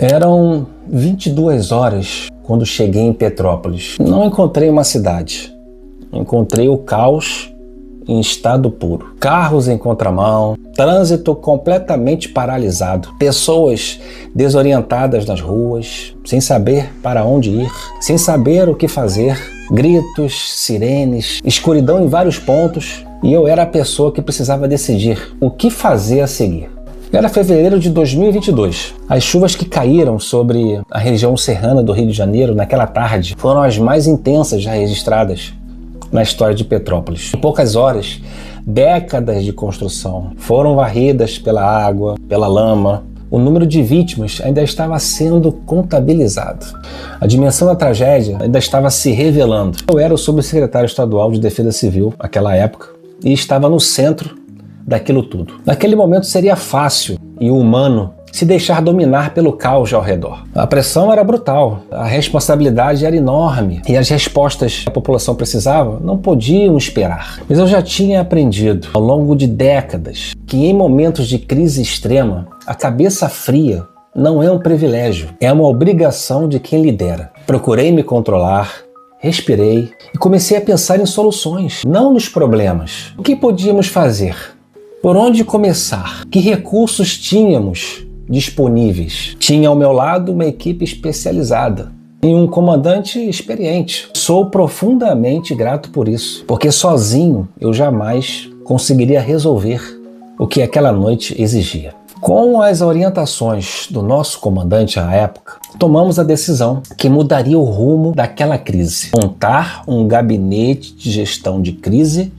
Eram 22 horas quando cheguei em Petrópolis. Não encontrei uma cidade, encontrei o caos em estado puro. Carros em contramão, trânsito completamente paralisado, pessoas desorientadas nas ruas, sem saber para onde ir, sem saber o que fazer, gritos, sirenes, escuridão em vários pontos, e eu era a pessoa que precisava decidir o que fazer a seguir. Era fevereiro de 2022. As chuvas que caíram sobre a região serrana do Rio de Janeiro naquela tarde foram as mais intensas já registradas na história de Petrópolis. Em poucas horas, décadas de construção foram varridas pela água, pela lama. O número de vítimas ainda estava sendo contabilizado. A dimensão da tragédia ainda estava se revelando. Eu era o subsecretário estadual de Defesa Civil naquela época e estava no centro daquilo tudo. Naquele momento seria fácil e humano se deixar dominar pelo caos ao redor. A pressão era brutal, a responsabilidade era enorme e as respostas que a população precisava não podiam esperar. Mas eu já tinha aprendido ao longo de décadas que em momentos de crise extrema, a cabeça fria não é um privilégio, é uma obrigação de quem lidera. Procurei me controlar, respirei e comecei a pensar em soluções, não nos problemas. O que podíamos fazer? Por onde começar? Que recursos tínhamos disponíveis? Tinha ao meu lado uma equipe especializada e um comandante experiente. Sou profundamente grato por isso, porque sozinho eu jamais conseguiria resolver o que aquela noite exigia. Com as orientações do nosso comandante à época, tomamos a decisão que mudaria o rumo daquela crise. Montar um gabinete de gestão de crise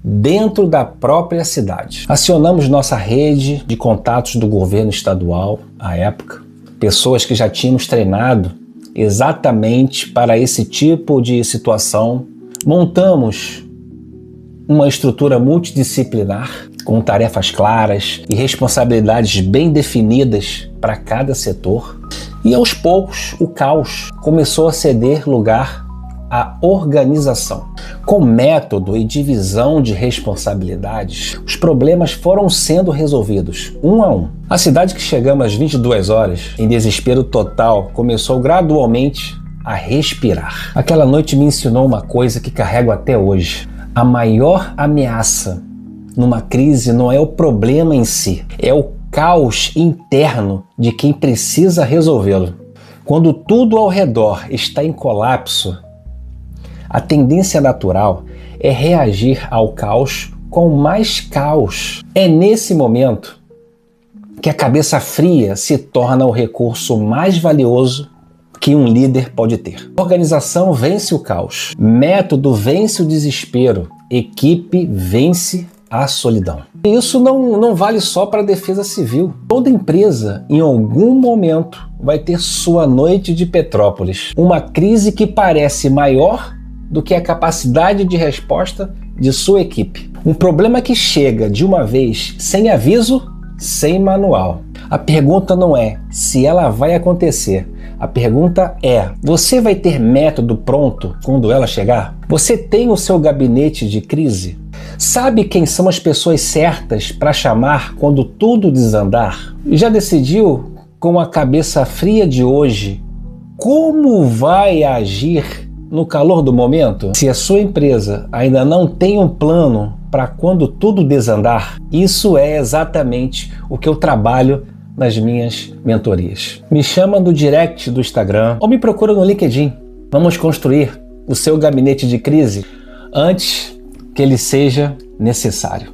dentro da própria cidade. Acionamos nossa rede de contatos do governo estadual à época, pessoas que já tínhamos treinado exatamente para esse tipo de situação. Montamos uma estrutura multidisciplinar com tarefas claras e responsabilidades bem definidas para cada setor. E aos poucos o caos começou a ceder lugar à organização. Com método e divisão de responsabilidades, os problemas foram sendo resolvidos, um a um. A cidade que chegamos às 22 horas, em desespero total, começou gradualmente a respirar. Aquela noite me ensinou uma coisa que carrego até hoje. A maior ameaça numa crise não é o problema em si, é o caos interno de quem precisa resolvê-lo. Quando tudo ao redor está em colapso, a tendência natural é reagir ao caos com mais caos. É nesse momento que a cabeça fria se torna o recurso mais valioso que um líder pode ter. Organização vence o caos, método vence o desespero, equipe vence a solidão. E isso não vale só para a defesa civil. Toda empresa, em algum momento, vai ter sua noite de Petrópolis. Uma crise que parece maior do que a capacidade de resposta de sua equipe. Um problema que chega de uma vez, sem aviso, sem manual. A pergunta não é se ela vai acontecer. A pergunta é: você vai ter método pronto quando ela chegar? Você tem o seu gabinete de crise? Sabe quem são as pessoas certas para chamar quando tudo desandar? Já decidiu com a cabeça fria de hoje como vai agir no calor do momento? Se a sua empresa ainda não tem um plano para quando tudo desandar, isso é exatamente o que eu trabalho nas minhas mentorias. Me chama no direct do Instagram ou me procura no LinkedIn. Vamos construir o seu gabinete de crise antes que ele seja necessário.